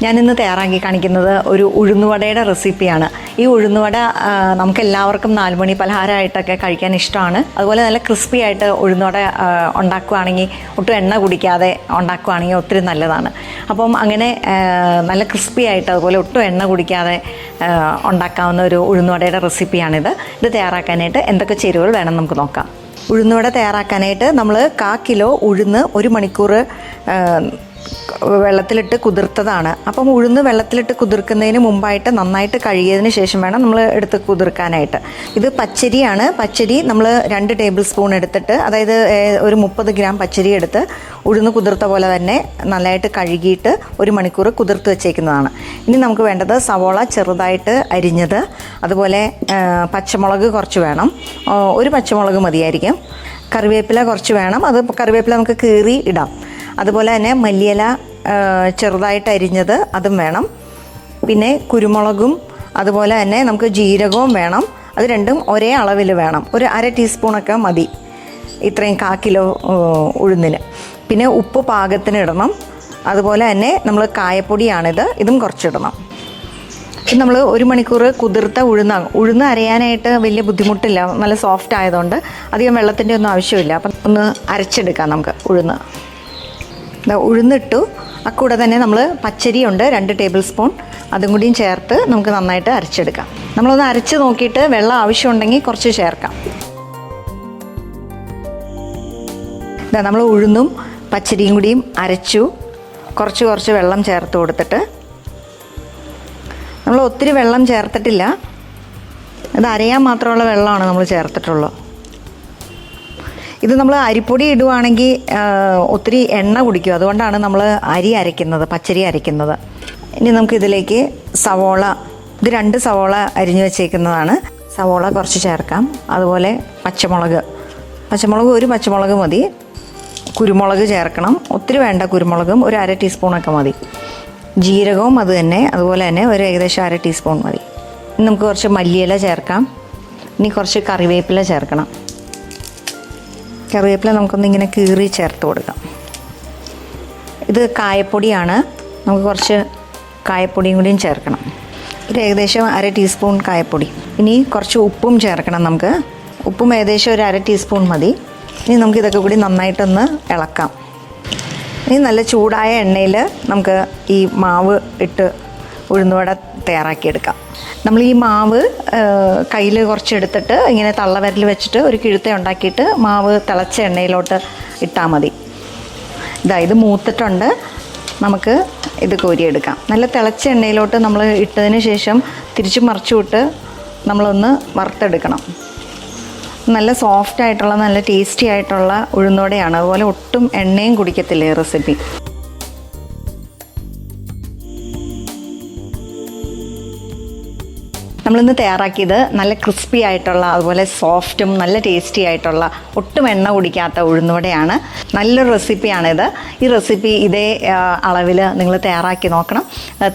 ഞാനിന്ന് തയ്യാറാക്കി കാണിക്കുന്നത് ഒരു ഉഴുന്നുവടയുടെ റെസിപ്പിയാണ്. ഈ ഉഴുന്നുവട നമുക്കെല്ലാവർക്കും 4 മണി പലഹാരമായിട്ടൊക്കെ കഴിക്കാൻ ഇഷ്ടമാണ്. അതുപോലെ നല്ല ക്രിസ്പി ആയിട്ട് ഉഴുന്നുവട ഉണ്ടാക്കുകയാണെങ്കിൽ, ഒട്ടും എണ്ണ കുടിക്കാതെ ഉണ്ടാക്കുകയാണെങ്കിൽ ഒത്തിരി നല്ലതാണ്. അപ്പം അങ്ങനെ നല്ല ക്രിസ്പി ആയിട്ട് അതുപോലെ ഒട്ടും എണ്ണ കുടിക്കാതെ ഉണ്ടാക്കാവുന്ന ഒരു ഉഴുന്നുവടയുടെ റെസിപ്പിയാണിത്. ഇത് തയ്യാറാക്കാനായിട്ട് എന്തൊക്കെ ചേരുവകൾ വേണം നമുക്ക് നോക്കാം. ഉഴുന്നുവട തയ്യാറാക്കാനായിട്ട് നമ്മൾ 1/4 കിലോ ഉഴുന്ന് 1 മണിക്കൂർ വെള്ളത്തിലിട്ട് കുതിർത്തതാണ്. അപ്പം ഉഴുന്ന് വെള്ളത്തിലിട്ട് കുതിർക്കുന്നതിന് മുമ്പായിട്ട് നന്നായിട്ട് കഴുകിയതിന് ശേഷം വേണം നമ്മൾ എടുത്ത് കുതിർക്കാനായിട്ട്. ഇത് പച്ചരിയാണ്. പച്ചരി നമ്മൾ 2 ടേബിൾ സ്പൂൺ എടുത്തിട്ട്, അതായത് ഒരു 30 ഗ്രാം പച്ചരി എടുത്ത് ഉഴുന്ന് കുതിർത്ത പോലെ തന്നെ നല്ലതായിട്ട് കഴുകിയിട്ട് 1 മണിക്കൂർ കുതിർത്ത് വെച്ചേക്കുന്നതാണ്. ഇനി നമുക്ക് വേണ്ടത് സവോള ചെറുതായിട്ട് അരിഞ്ഞത്, അതുപോലെ പച്ചമുളക് കുറച്ച് വേണം, 1 പച്ചമുളക് മതിയായിരിക്കും. കറിവേപ്പില കുറച്ച് വേണം, അത് കറിവേപ്പില നമുക്ക് കീറി ഇടാം. അതുപോലെ തന്നെ മല്ലിയില ചെറുതായിട്ട് അരിഞ്ഞത് അതും വേണം. പിന്നെ കുരുമുളകും അതുപോലെ തന്നെ നമുക്ക് ജീരകവും വേണം. അത് രണ്ടും ഒരേ അളവിൽ വേണം. ഒരു 1/2 ടീസ്പൂണൊക്കെ മതി ഇത്രയും 1/4 കിലോ ഉഴുന്നിന്. പിന്നെ ഉപ്പ് പാകത്തിന് ഇടണം. അതുപോലെ തന്നെ നമ്മൾ കായപ്പൊടിയാണിത്, ഇതും കുറച്ചിടണം. ഇത് നമ്മൾ 1 മണിക്കൂർ കുതിർത്ത ഉഴുന്ന് അരയാനായിട്ട് വലിയ ബുദ്ധിമുട്ടില്ല, നല്ല സോഫ്റ്റ് ആയതുകൊണ്ട് അധികം വെള്ളത്തിൻ്റെ ഒന്നും ആവശ്യമില്ല. അപ്പം ഒന്ന് അരച്ചെടുക്കാം നമുക്ക് ഉഴുന്ന്. ഉഴുന്നിട്ടു. അക്കൂടെ തന്നെ നമ്മൾ പച്ചരിയുണ്ട് 2 ടേബിൾ സ്പൂൺ, അതും കൂടിയും ചേർത്ത് നമുക്ക് നന്നായിട്ട് അരച്ചെടുക്കാം. നമ്മളൊന്ന് അരച്ച് നോക്കിയിട്ട് വെള്ളം ആവശ്യമുണ്ടെങ്കിൽ കുറച്ച് ചേർക്കാം. നമ്മൾ ഉഴുന്നും പച്ചരിയും കൂടിയും അരച്ചു. കുറച്ച് വെള്ളം ചേർത്ത് കൊടുത്തിട്ട്, നമ്മൾ ഒത്തിരി വെള്ളം ചേർത്തിട്ടില്ല, ഇത് അരയാൻ മാത്രമുള്ള വെള്ളമാണ് നമ്മൾ ചേർത്തിട്ടുള്ളൂ. ഇത് നമ്മൾ അരിപ്പൊടി ഇടുവാണെങ്കിൽ ഒത്തിരി എണ്ണ കുടിക്കും, അതുകൊണ്ടാണ് നമ്മൾ പച്ചരി അരയ്ക്കുന്നത്. ഇനി നമുക്കിതിലേക്ക് സവോള, ഇത് 2 സവോള അരിഞ്ഞു വെച്ചേക്കുന്നതാണ്. സവോള കുറച്ച് ചേർക്കാം. അതുപോലെ പച്ചമുളക് 1 പച്ചമുളക് മതി. കുരുമുളക് ചേർക്കണം, ഒത്തിരി വേണ്ട കുരുമുളകും, ഒരു 1/2 ടീസ്പൂണൊക്കെ മതി. ജീരകവും അത് തന്നെ, അതുപോലെ തന്നെ ഒരു ഏകദേശം 1/2 ടീസ്പൂൺ മതി. ഇനി നമുക്ക് കുറച്ച് മല്ലിയില ചേർക്കാം. ഇനി കുറച്ച് കറിവേപ്പില ചേർക്കണം. കറിവേപ്പില നമുക്കൊന്നിങ്ങനെ കീറി ചേർത്ത് കൊടുക്കാം. ഇത് കായപ്പൊടിയാണ്, നമുക്ക് കുറച്ച് കായപ്പൊടിയും കൂടിയും ചേർക്കണം. ഒരു ഏകദേശം 1/2 ടീസ്പൂൺ കായപ്പൊടി. ഇനി കുറച്ച് ഉപ്പും ചേർക്കണം നമുക്ക്. ഉപ്പും ഏകദേശം ഒരു 1/2 ടീസ്പൂൺ മതി. ഇനി നമുക്ക് ഇതൊക്കെ കൂടി നന്നായിട്ടൊന്ന് ഇളക്കാം. ഇനി നല്ല ചൂടായ എണ്ണയിൽ നമുക്ക് ഈ മാവ് ഇട്ട് ഉഴുന്നുവട തയ്യാറാക്കിയെടുക്കാം. നമ്മൾ ഈ മാവ് കയ്യിൽ കുറച്ചെടുത്തിട്ട് ഇങ്ങനെ തള്ളവിരൽ വെച്ചിട്ട് ഒരു കിഴുത്ത ഉണ്ടാക്കിയിട്ട് മാവ് തിളച്ച എണ്ണയിലോട്ട് ഇട്ടാൽ മതി. ഇത് മൂത്തിട്ടുണ്ട്, നമുക്ക് ഇത് കോരിയെടുക്കാം. നല്ല തിളച്ച എണ്ണയിലോട്ട് നമ്മൾ ഇട്ടതിന് ശേഷം തിരിച്ച് മറിച്ചു വിട്ട് നമ്മളൊന്ന് വറുത്തെടുക്കണം. നല്ല സോഫ്റ്റ് ആയിട്ടുള്ള നല്ല ടേസ്റ്റി ആയിട്ടുള്ള ഉഴുന്നുവടയാണ്. അതുപോലെ ഒട്ടും എണ്ണയും കുടിക്കത്തില്ല ഈ റെസിപ്പി. നമ്മളിന്ന് തയ്യാറാക്കിയത് നല്ല ക്രിസ്പി ആയിട്ടുള്ള, അതുപോലെ സോഫ്റ്റും നല്ല ടേസ്റ്റി ആയിട്ടുള്ള, ഒട്ടും എണ്ണ കുടിക്കാത്ത ഉഴുന്നുവടയാണ്. നല്ലൊരു റെസിപ്പിയാണിത്. ഈ റെസിപ്പി ഇതേ അളവിൽ നിങ്ങൾ തയ്യാറാക്കി നോക്കണം,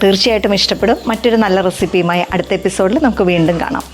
തീർച്ചയായിട്ടും ഇഷ്ടപ്പെടും. മറ്റൊരു നല്ല റെസിപ്പിയുമായി അടുത്ത എപ്പിസോഡിൽ നമുക്ക് വീണ്ടും കാണാം.